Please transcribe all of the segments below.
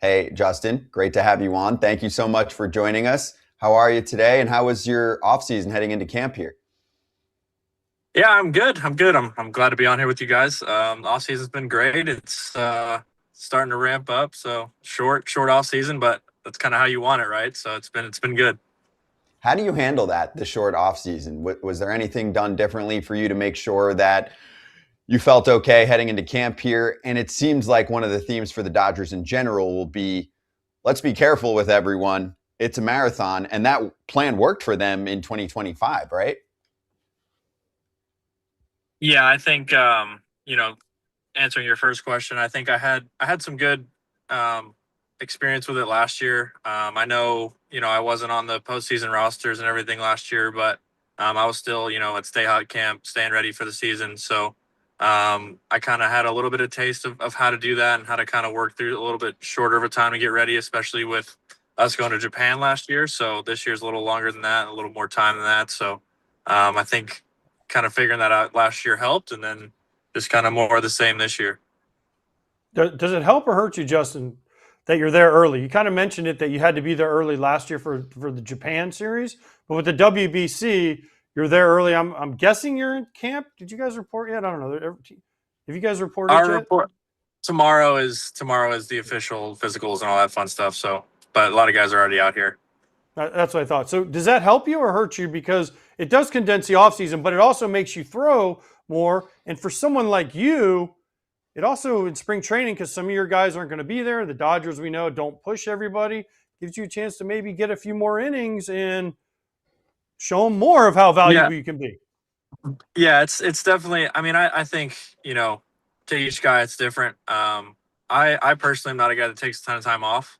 Hey, Justin, great to have you on. Thank you so much for joining us. How are you today, and how was your off season heading into camp here? Yeah, I'm good. I'm glad to be on here with you guys. Off season's been great. It's starting to ramp up. So short off season, but that's kind of how you want it, right? So it's been good. How do you handle that, the short off season? Was there anything done differently for you to make sure that you felt okay heading into camp here? And it seems like one of the themes for the Dodgers in general will be, let's be careful with everyone. It's a marathon, and that plan worked for them in 2025, right? Yeah, I think answering your first question, I think I had some good um, experience with it last year. I know I wasn't on the postseason rosters and everything last year, but I was still at Stay Hot Camp, staying ready for the season. So I kind of had a little bit of taste of how to do that and how to kind of work through a little bit shorter of a time to get ready, especially with us going to Japan last year. So this year's a little longer than that, a little more time than that. So I think kind of figuring that out last year helped, and then just kind of more of the same this year. Does it help or hurt you, Justin, that you're there early? You kind of mentioned it that you had to be there early last year for the Japan series, but with the WBC, you're there early. I'm guessing you're in camp. Did you guys report yet? I don't know. Have you guys reported Our yet? report tomorrow is the official physicals and all that fun stuff. So, but a lot of guys are already out here. That's what I thought. So does that help you or hurt you? Because it does condense the offseason, but it also makes you throw more. And for someone like you, it also in spring training, because some of your guys aren't going to be there. The Dodgers, we know, don't push everybody. Gives you a chance to maybe get a few more innings and show them more of how Yeah, valuable you can be. yeah, it's definitely. I mean, I think to each guy it's different. I personally am not a guy that takes a ton of time off.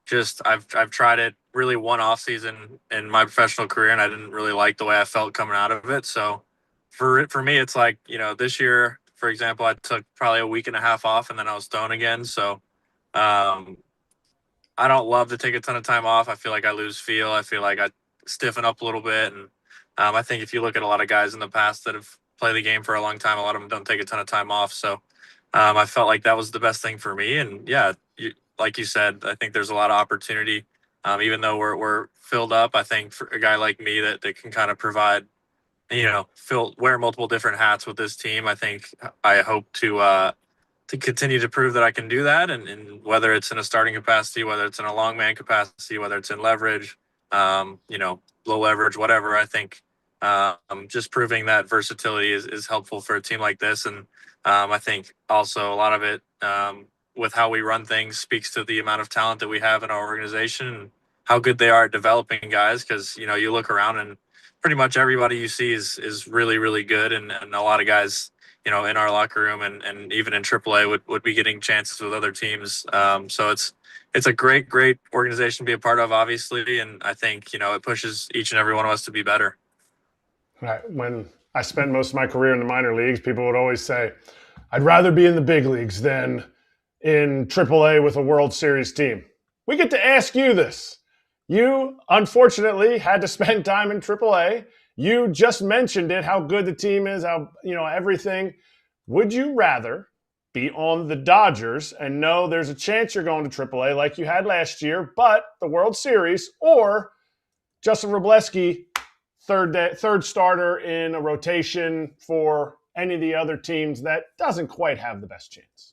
Just I've tried it really one off season in my professional career, and I didn't really like the way I felt coming out of it. So for me, it's like this year, for example, I took probably a week and a half off, and then I was throwing again. So um, I don't love to take a ton of time off. I feel like I lose feel. I feel like I stiffen up a little bit, and I think if you look at a lot of guys in the past that have played the game for a long time, a lot of them don't take a ton of time off. So I felt like that was the best thing for me. And yeah, like you said, I think there's a lot of opportunity. Even though we're filled up, I think for a guy like me that can kind of provide, wear multiple different hats with this team. I think I hope to continue to prove that I can do that, and whether it's in a starting capacity, whether it's in a long man capacity, whether it's in leverage, low leverage, whatever. I think just proving that versatility is helpful for a team like this, and I think also a lot of it with how we run things speaks to the amount of talent that we have in our organization and how good they are at developing guys. Because you look around and pretty much everybody you see is really really good, and a lot of guys in our locker room and even in AAA would be getting chances with other teams. So it's a great organization to be a part of, obviously, and I think it pushes each and every one of us to be better. Right. When I spent most of my career in the minor leagues, people would always say, I'd rather be in the big leagues than in AAA with a World Series team. We get to ask you this. You, unfortunately, had to spend time in AAA. You just mentioned it, how good the team is, how, everything. Would you rather be on the Dodgers and know there's a chance you're going to AAA like you had last year, but the World Series, or Justin Robleski, third starter in a rotation for any of the other teams that doesn't quite have the best chance?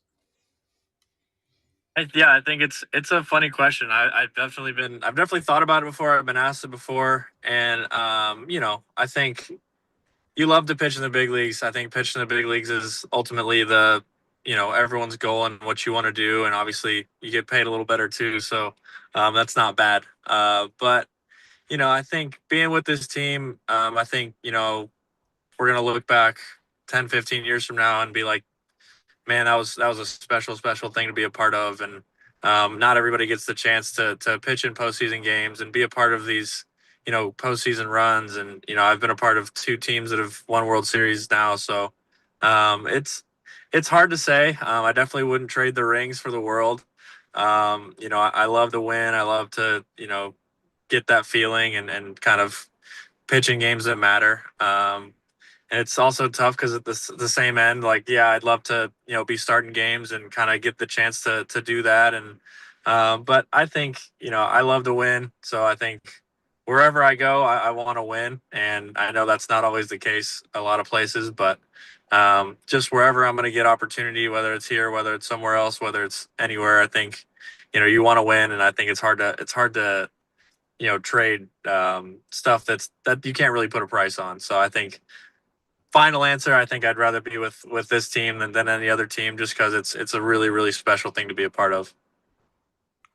Yeah, I think it's a funny question. I've definitely thought about it before. I've been asked it before, and I think you love to pitch in the big leagues. I think pitching in the big leagues is ultimately the everyone's goal and what you want to do, and obviously you get paid a little better too. So that's not bad. But I think being with this team, I think we're gonna look back 10, 15 years from now and be like, man, that was a special thing to be a part of, and not everybody gets the chance to pitch in postseason games and be a part of these postseason runs. And I've been a part of two teams that have won World Series now, so it's hard to say. I definitely wouldn't trade the rings for the world. I love to win. I love to get that feeling and kind of pitch in games that matter. And it's also tough because at the same end, like, yeah, I'd love to, be starting games and kind of get the chance to do that. And but I think, I love to win. So I think wherever I go, I want to win. And I know that's not always the case a lot of places, but just wherever I'm going to get opportunity, whether it's here, whether it's somewhere else, whether it's anywhere, I think, you want to win. And I think it's hard to trade stuff that you can't really put a price on. So I think final answer, I think I'd rather be with this team than any other team, just because it's a really, really special thing to be a part of.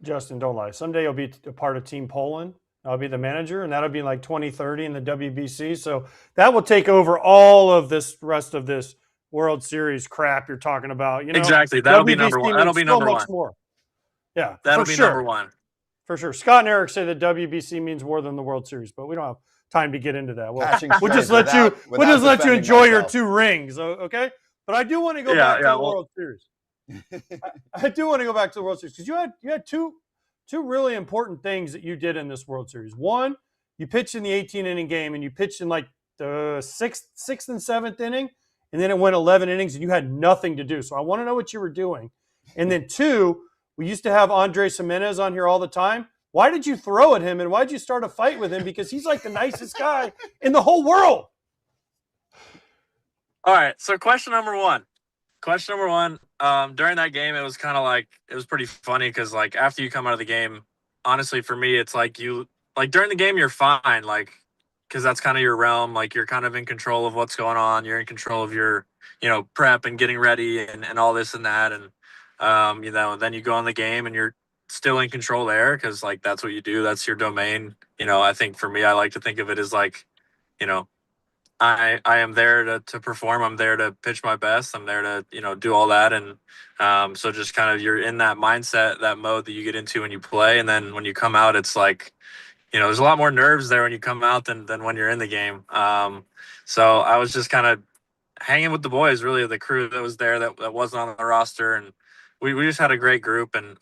Justin, don't lie. Someday you'll be a part of Team Poland. I'll be the manager, and that'll be like 2030 in the WBC. So that will take over all of this rest of this World Series crap you're talking about. Exactly. That'll be WBC number one. That'll be means number so much one. more. Yeah, That'll for be sure. number one. For sure. Scott and Eric say that WBC means more than the World Series, but we don't have time to get into that. We'll just let you enjoy your 2 rings, okay? But I do want to go back to the World Series. I do want to go back to the World Series because you had two really important things that you did in this World Series. One, you pitched in the 18-inning game, and you pitched in like the sixth and seventh inning, and then it went 11 innings, and you had nothing to do. So I want to know what you were doing. And then 2, we used to have Andres Jimenez on here all the time. Why did you throw at him, and why did you start a fight with him? Because he's like the nicest guy in the whole world. All right, so question number one. During that game, it was kind of like, it was pretty funny because, like, after you come out of the game, honestly, for me, it's like during the game, you're fine, like, because that's kind of your realm. Like, you're kind of in control of what's going on. You're in control of your, prep and getting ready and all this and that. And, then you go on the game and you're still in control there because, like, that's what you do. That's your domain. I think for me, I like to think of it as like, I am there to perform. I'm there to pitch my best. I'm there to, do all that. And so just kind of you're in that mindset, that mode that you get into when you play. And then when you come out, it's like, there's a lot more nerves there when you come out than when you're in the game. So I was just kind of hanging with the boys, really, the crew that was there that wasn't on the roster. And we just had a great group and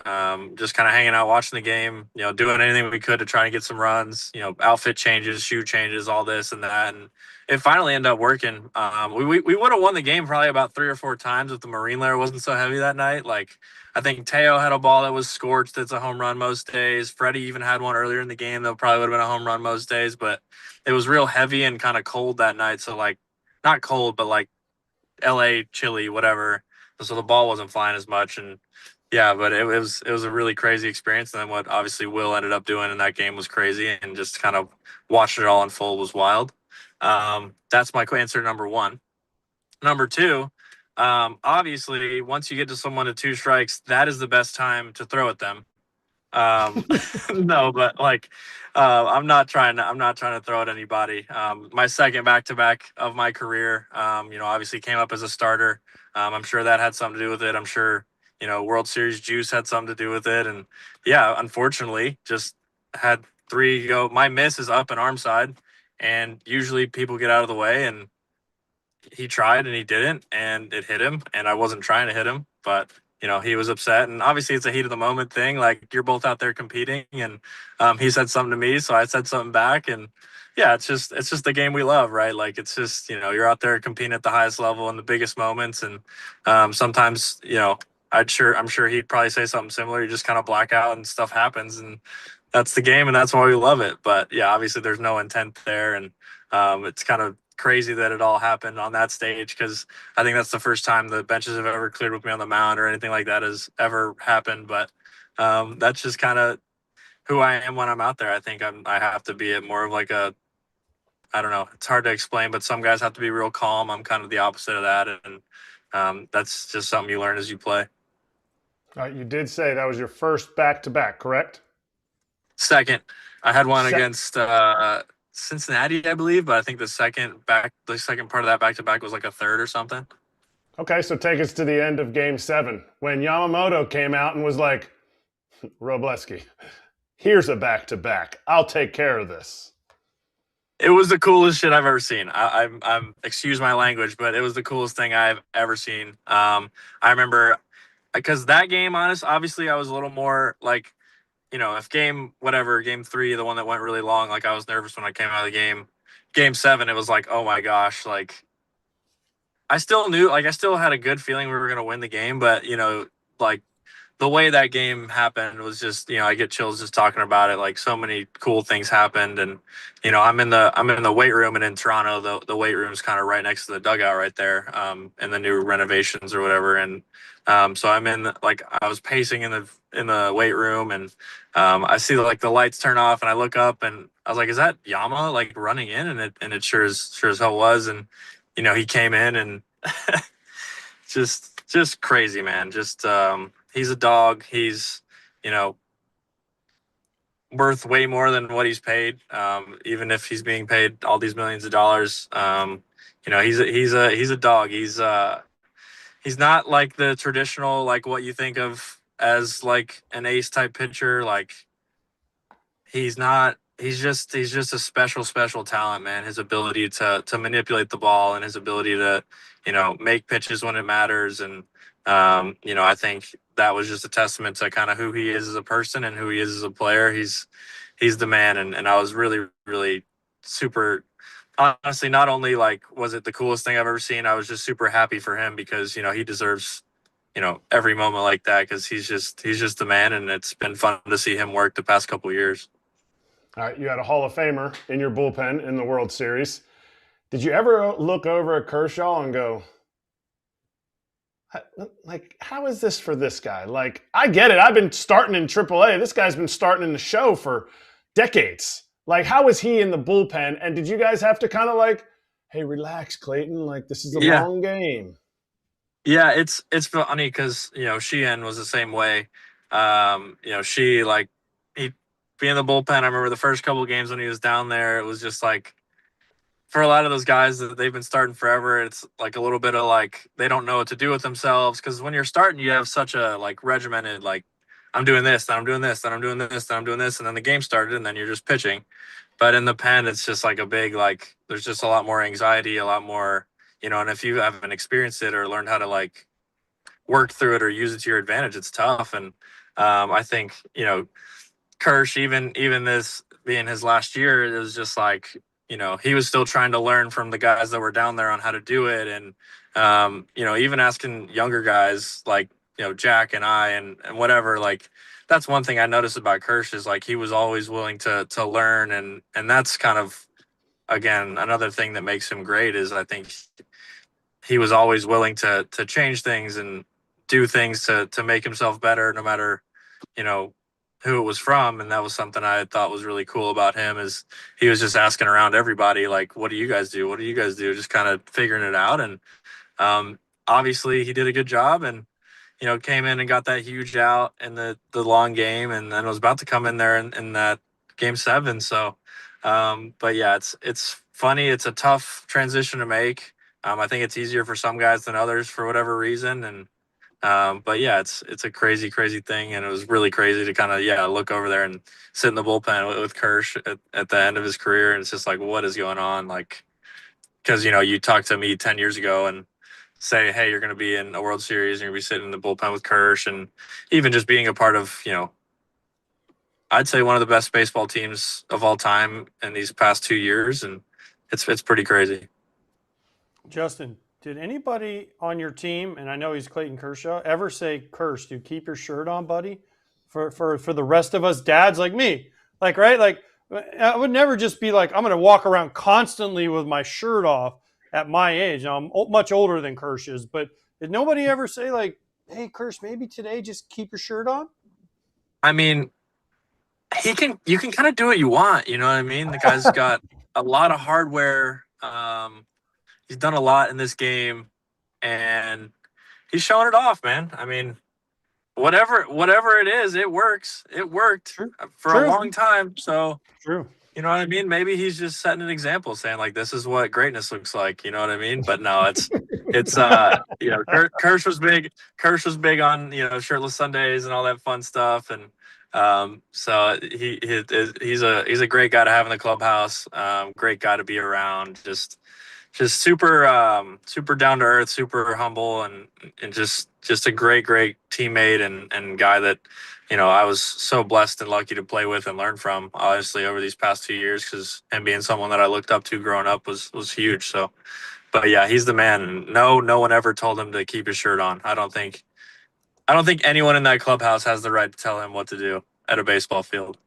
just kind of hanging out, watching the game, doing anything we could to try and get some runs, outfit changes, shoe changes, all this and that. And it finally ended up working. We would have won the game probably about 3 or 4 times if the marine layer wasn't so heavy that night. Like, I think Teo had a ball that was scorched. That's a home run most days. Freddie even had one earlier in the game that probably would have been a home run most days. But it was real heavy and kind of cold that night. So, like, not cold, but like LA chilly, whatever. So the ball wasn't flying as much. And yeah, but it was a really crazy experience. And then what obviously Will ended up doing in that game was crazy, and just kind of watching it all unfold was wild. That's my answer number one. Number 2, obviously, once you get to someone at 2 strikes, that is the best time to throw at them. No, but like, I'm not trying to throw at anybody. My second back-to-back of my career, obviously came up as a starter. I'm sure that had something to do with it. I'm sure, World Series juice had something to do with it. And yeah, unfortunately, just had 3 go. My miss is up and arm side, and usually people get out of the way, and he tried and he didn't, and it hit him, and I wasn't trying to hit him, but he was upset, and obviously it's a heat of the moment thing. Like, you're both out there competing, and he said something to me, so I said something back, and yeah, it's just the game we love, right? Like, it's just, you're out there competing at the highest level in the biggest moments, and sometimes, I'm sure he'd probably say something similar. You just kind of black out and stuff happens, and that's the game, and that's why we love it. But yeah, obviously there's no intent there, and it's kind of crazy that it all happened on that stage, because I think that's the first time the benches have ever cleared with me on the mound or anything like that has ever happened. But that's just kind of who I am when I'm out there. I think I have to be at more of like I don't know, it's hard to explain, but some guys have to be real calm. I'm kind of the opposite of that, and that's just something you learn as you play. You did say that was your first back-to-back, correct? Second. I had one against Cincinnati, I believe, but I think the second part of that back-to-back was like a third or something. Okay, so take us to the end of Game 7 when Yamamoto came out and was like, Robleski, here's a back-to-back. I'll take care of this. It was the coolest shit I've ever seen. I'm excuse my language, but it was the coolest thing I've ever seen. I remember, because that game, obviously I was a little more like, if game 3, the one that went really long, like, I was nervous when I came out of the game. Game 7, it was like, oh my gosh, like, I still knew, like, I still had a good feeling we were going to win the game, but, you know, like, the way that game happened was just, you know, I get chills just talking about it. Like, so many cool things happened, and you know, I'm in the weight room, and in Toronto, the weight room is kind of right next to the dugout right there, in the new renovations or whatever. And so I'm like, I was pacing in the weight room, and I see like the lights turn off, and I look up, and I was like, is that Yama like running in? And it sure as hell was. And you know, he came in, and just crazy, man. Just he's a dog. He's, you know, worth way more than what he's paid. Even if he's being paid all these millions of dollars, you know, he's a dog. He's not like the traditional, like what you think of as like an ace type pitcher. Like, he's not. He's just a special talent, man. His ability to manipulate the ball, and his ability to, you know, make pitches when it matters. And you know, I think that was just a testament to kind of who he is as a person and who he is as a player. He's the man. And I was really super, honestly, not only like was it the coolest thing I've ever seen, I was just super happy for him, because you know, he deserves, you know, every moment like that, because he's just the man. And it's been fun to see him work the past couple of years. All right, you had a Hall of Famer in your bullpen in the World Series. Did you ever look over at Kershaw and go, like, how is this for this guy? Like, I get it. I've been starting in AAA. This guy's been starting in the show for decades. Like, how is he in the bullpen? And did you guys have to kind of like, hey, relax, Clayton. Like, this is a long game. Yeah, it's funny because, you know, Sheehan was the same way. You know, he be in the bullpen. I remember the first couple of games when he was down there, it was just like, for a lot of those guys that they've been starting forever, it's like a little bit of like, they don't know what to do with themselves, because when you're starting, you have such a like regimented, like, I'm doing this, then I'm doing this, then I'm doing this, then I'm doing this, and then the game started, and then you're just pitching. But in the pen, it's just like a big, like, there's just a lot more anxiety, a lot more, you know. And if you haven't experienced it or learned how to like work through it or use it to your advantage, it's tough. And I think, you know, Kersh, even this being his last year, it was just like, you know, he was still trying to learn from the guys that were down there on how to do it. And you know, even asking younger guys like, you know, Jack and I and whatever, like, that's one thing I noticed about Kersh is like, he was always willing to learn. And that's kind of, again, another thing that makes him great is I think he was always willing to change things and do things to make himself better, no matter, you know, who it was from. And that was something I thought was really cool about him, is he was just asking around everybody, like, what do you guys do? What do you guys do? Just kind of figuring it out. And obviously he did a good job, and, you know, came in and got that huge out in the long game, and then was about to come in there in that game 7. So, but yeah, it's funny. It's a tough transition to make. I think it's easier for some guys than others for whatever reason. And but yeah, it's a crazy thing, and it was really crazy to kind of look over there and sit in the bullpen with Kersh at the end of his career, and it's just like, what is going on? Like, because, you know, you talked to me 10 years ago and say, hey, you're going to be in a World Series and you're going to be sitting in the bullpen with Kersh, and even just being a part of, you know, I'd say one of the best baseball teams of all time in these past 2 years, and it's pretty crazy. Justin, did anybody on your team, and I know he's Clayton Kershaw, ever say, Kersh, dude, keep your shirt on, buddy? For the rest of us dads like me. Like, right? Like, I would never just be like, I'm going to walk around constantly with my shirt off at my age. Now, I'm much older than Kersh is, but did nobody ever say, like, hey, Kersh, maybe today just keep your shirt on? I mean, you can kind of do what you want, you know what I mean? The guy's got a lot of hardware. He's done a lot in this game, and he's showing it off, man. I mean, whatever it is, it works. It worked for a long time. So, True. You know what I mean? Maybe he's just setting an example, saying like, this is what greatness looks like. You know what I mean? But no, it's you know, Kersh was big. Kersh was big on, you know, shirtless Sundays and all that fun stuff. And so he's a great guy to have in the clubhouse. Great guy to be around. Just super down to earth, super humble, and just a great teammate and guy that, you know, I was so blessed and lucky to play with and learn from, obviously, over these past 2 years, because him being someone that I looked up to growing up was huge. So, but yeah, he's the man. No one ever told him to keep his shirt on. I don't think anyone in that clubhouse has the right to tell him what to do at a baseball field.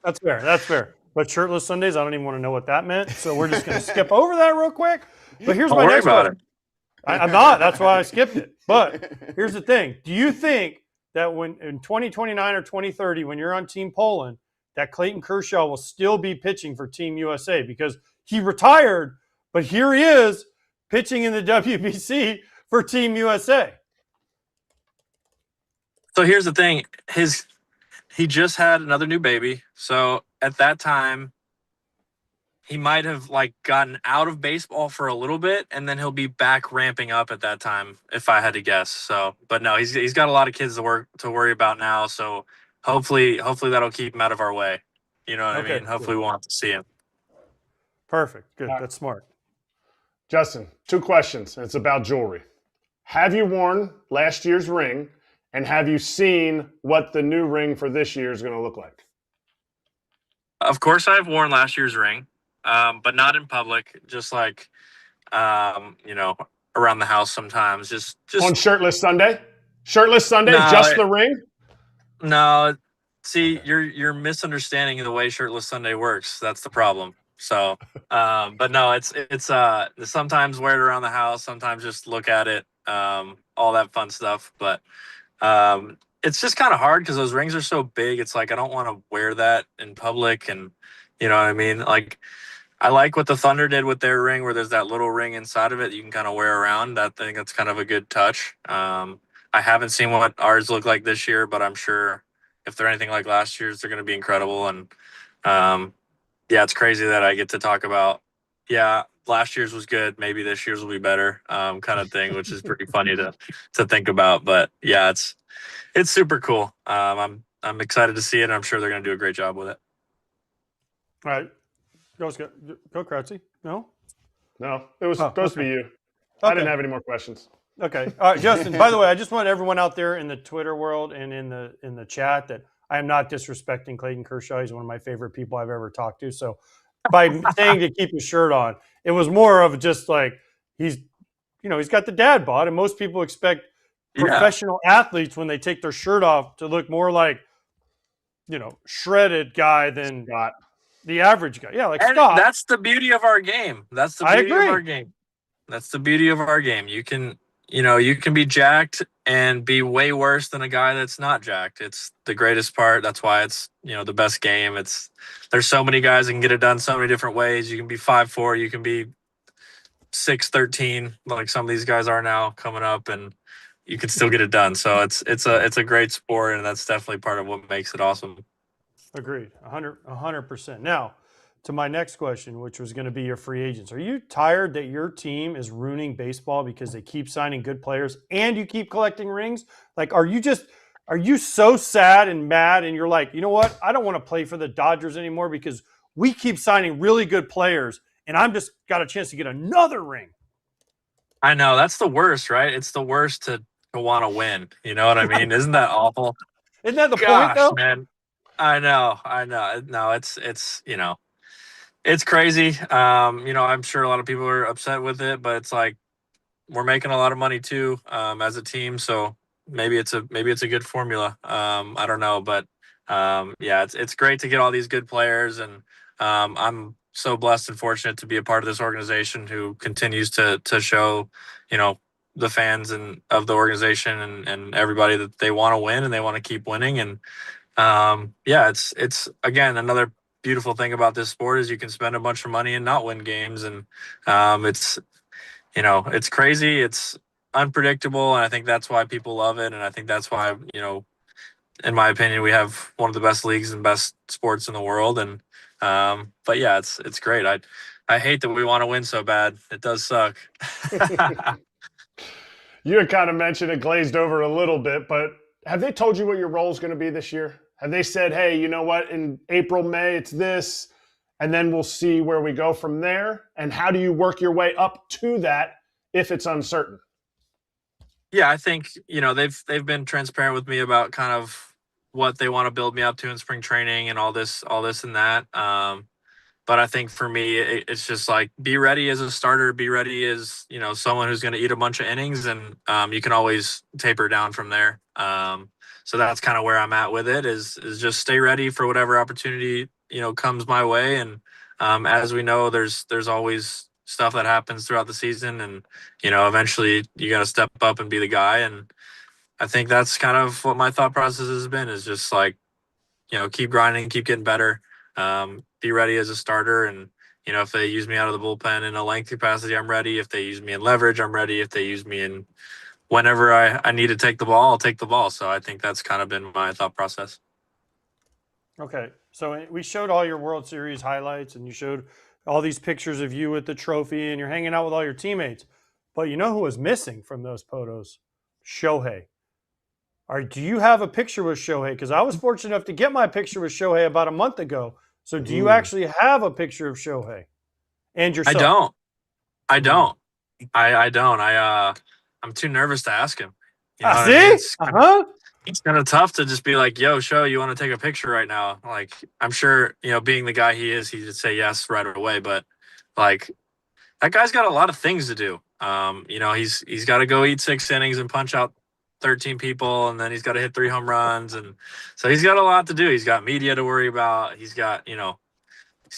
That's fair. That's fair. But shirtless Sundays, I don't even want to know what that meant. So we're just going to skip over that real quick. But here's Don't my worry next about question. I'm not. That's why I skipped it. But here's the thing. Do you think that when in 2029 or 2030, when you're on Team Poland, that Clayton Kershaw will still be pitching for Team USA? Because he retired, but here he is pitching in the WBC for Team USA. So here's the thing. He just had another new baby. So at that time, he might have like gotten out of baseball for a little bit, and then he'll be back ramping up at that time, if I had to guess. So, but no, he's got a lot of kids to worry about now. So hopefully that'll keep him out of our way. You know what I mean? Hopefully we won't have to see him. Perfect. Good. That's smart. Justin, 2 questions. It's about jewelry. Have you worn last year's ring, and have you seen what the new ring for this year is going to look like? Of course, I've worn last year's ring, but not in public. Just like, around the house sometimes. Just on shirtless Sunday. Shirtless Sunday, no, just the ring. No, see, you're misunderstanding the way shirtless Sunday works. That's the problem. So, but no, it's sometimes wear it around the house, sometimes just look at it, all that fun stuff. But it's just kind of hard because those rings are so big. It's like I don't want to wear that in public, and you know what I mean. Like I like what the Thunder did with their ring, where there's that little ring inside of it you can kind of wear around. That thing, that's kind of a good touch. I haven't seen what ours look like this year, but I'm sure if they're anything like last year's, they're going to be incredible. And yeah, it's crazy that I get to talk about, yeah, last year's was good, maybe this year's will be better, kind of thing, which is pretty funny to think about. But yeah, it's super cool. I'm excited to see it, and I'm sure they're going to do a great job with it. All right. Go Kratzy. No? No, it was supposed to be you. Okay. I didn't have any more questions. Okay. All right, Justin, by the way, I just want everyone out there in the Twitter world and in the chat that I am not disrespecting Clayton Kershaw. He's one of my favorite people I've ever talked to. So by saying to keep his shirt on, it was more of just like he's got the dad bod, and most people expect professional athletes when they take their shirt off to look more like, shredded guy than Scott. The average guy. Yeah, like and Scott. That's the beauty of our game. That's the beauty of our game. That's the beauty of our game. You can be jacked and be way worse than a guy that's not jacked. It's the greatest part. That's why it's, the best game. There's so many guys that can get it done so many different ways. You can be 5'4", you can be 6'13", like some of these guys are now coming up, and you can still get it done. So it's a great sport, and that's definitely part of what makes it awesome. Agreed. 100%. Now, to my next question, which was going to be your free agents. Are you tired that your team is ruining baseball because they keep signing good players and you keep collecting rings? Like, are you so sad and mad and you're like, you know what? I don't want to play for the Dodgers anymore because we keep signing really good players and I'm just got a chance to get another ring. I know. That's the worst, right? It's the worst to want to win. You know what I mean? Isn't that awful? Isn't that the point, though? Man. I know. No, it's it's crazy. I'm sure a lot of people are upset with it, but it's like we're making a lot of money too, as a team. So maybe it's a good formula. I don't know, but yeah, it's great to get all these good players, and I'm so blessed and fortunate to be a part of this organization who continues to show, the fans and of the organization and everybody that they want to win and they want to keep winning. And yeah, it's again, another beautiful thing about this sport is you can spend a bunch of money and not win games. And it's crazy. It's unpredictable. And I think that's why people love it. And I think that's why, in my opinion, we have one of the best leagues and best sports in the world. And, but yeah, it's great. I hate that we want to win so bad. It does suck. You had kind of mentioned it, glazed over a little bit, but have they told you what your role is going to be this year? Have they said, hey, you know what, in April, May, it's this, and then we'll see where we go from there? And how do you work your way up to that if it's uncertain? Yeah, I think, they've been transparent with me about kind of what they want to build me up to in spring training and all this and that. But I think for me, it's just like be ready as a starter, be ready as someone who's going to eat a bunch of innings, and you can always taper down from there. So that's kind of where I'm at with it. Is just stay ready for whatever opportunity comes my way, and as we know, there's always stuff that happens throughout the season, and eventually you got to step up and be the guy. And I think that's kind of what my thought process has been, is just like keep grinding, keep getting better. Be ready as a starter, and if they use me out of the bullpen in a length capacity, I'm ready. If they use me in leverage, I'm ready. If they use me in whenever I need to take the ball, I'll take the ball. So I think that's kind of been my thought process. Okay, so we showed all your World Series highlights, and you showed all these pictures of you with the trophy, and you're hanging out with all your teammates. But you know who was missing from those photos? Shohei. All right, do you have a picture with Shohei? Because I was fortunate enough to get my picture with Shohei about a month ago. So do you actually have a picture of Shohei and yourself? I don't. I don't. I'm too nervous to ask him. See? I mean? It's kind of tough to just be like, yo, Show, you want to take a picture right now? Like, I'm sure, being the guy he is, he'd say yes right away. But like, that guy's got a lot of things to do. He's got to go eat 6 innings and punch out 13 people, and then he's got to hit 3 home runs, and so he's got a lot to do. He's got media to worry about. He's got he's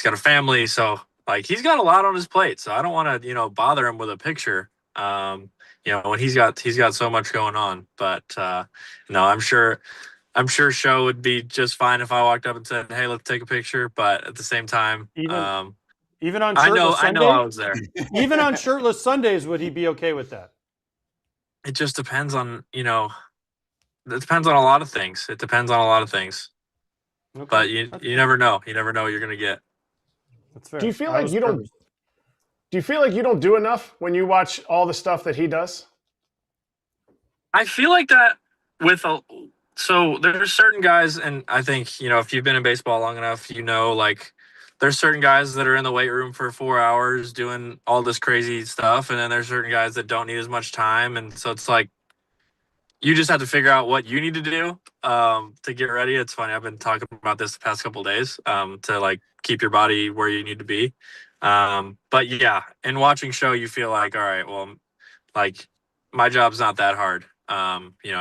got a family, so like he's got a lot on his plate. So I don't want to bother him with a picture. When he's got so much going on. But no, I'm sure Show would be just fine if I walked up and said, "Hey, let's take a picture." But at the same time, even on shirtless Sundays, I know I was there. Even on shirtless Sundays, would he be okay with that? It just depends on it depends on a lot of things. It depends on a lot of things. Okay. But you never know. You never know what you're gonna get. That's fair. Do you feel like you don't? Do you feel like you don't do enough when you watch all the stuff that he does? I feel like that so there's certain guys, and I think, if you've been in baseball long enough, like there's certain guys that are in the weight room for 4 hours doing all this crazy stuff. And then there's certain guys that don't need as much time. And so it's like, you just have to figure out what you need to do to get ready. It's funny. I've been talking about this the past couple of days to like keep your body where you need to be. But yeah, in watching Show, you feel like, all right, well, like my job's not that hard.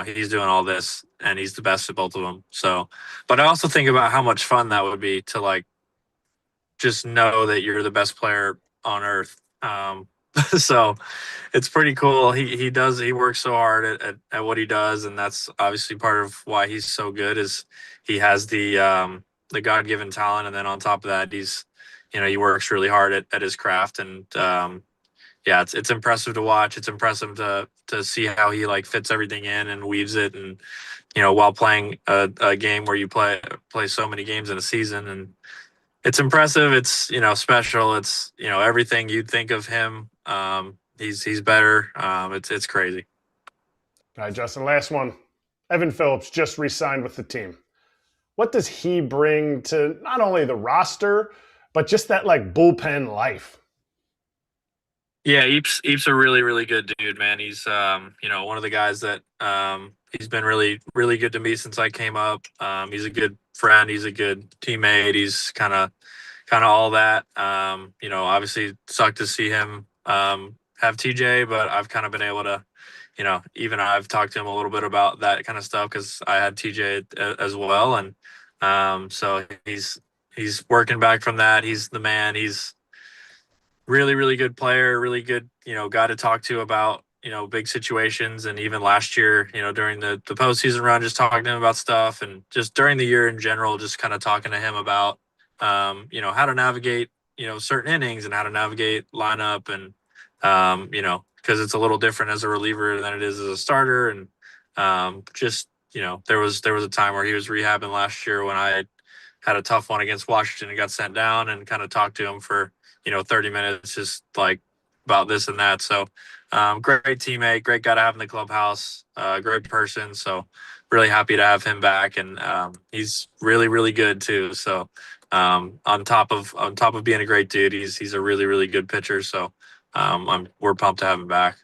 He's doing all this and he's the best at both of them. So, but I also think about how much fun that would be to like just know that you're the best player on earth. So it's pretty cool. He works so hard at what he does, and that's obviously part of why he's so good. Is he has the God-given talent, and then on top of that, he works really hard at his craft. And yeah, it's impressive to watch. It's impressive to see how he like fits everything in and weaves it, and while playing a game where you play so many games in a season. And it's impressive. It's special. It's everything you'd think of him. He's better. It's crazy. All right, Justin. Last one. Evan Phillips just re-signed with the team. What does he bring to not only the roster, but just that like bullpen life? Yeah, Eep's a really, really good dude, man. He's one of the guys that he's been really, really good to me since I came up. He's a good friend. He's a good teammate. He's kind of all that. Obviously sucked to see him have TJ, but I've kind of been able to, even I've talked to him a little bit about that kind of stuff because I had TJ as well. And so he's working back from that. He's the man. He's really, really good player, really good, guy to talk to about, big situations. And even last year, during the postseason run, just talking to him about stuff, and just during the year in general, just kind of talking to him about, how to navigate, certain innings and how to navigate lineup. And, because it's a little different as a reliever than it is as a starter. And there was a time where he was rehabbing last year when I had a tough one against Washington and got sent down, and kind of talked to him for 30 minutes just like about this and that. So great teammate, great guy to have in the clubhouse, great person. So really happy to have him back. And he's really, really good too. So on top of being a great dude, he's a really, really good pitcher. So we're pumped to have him back.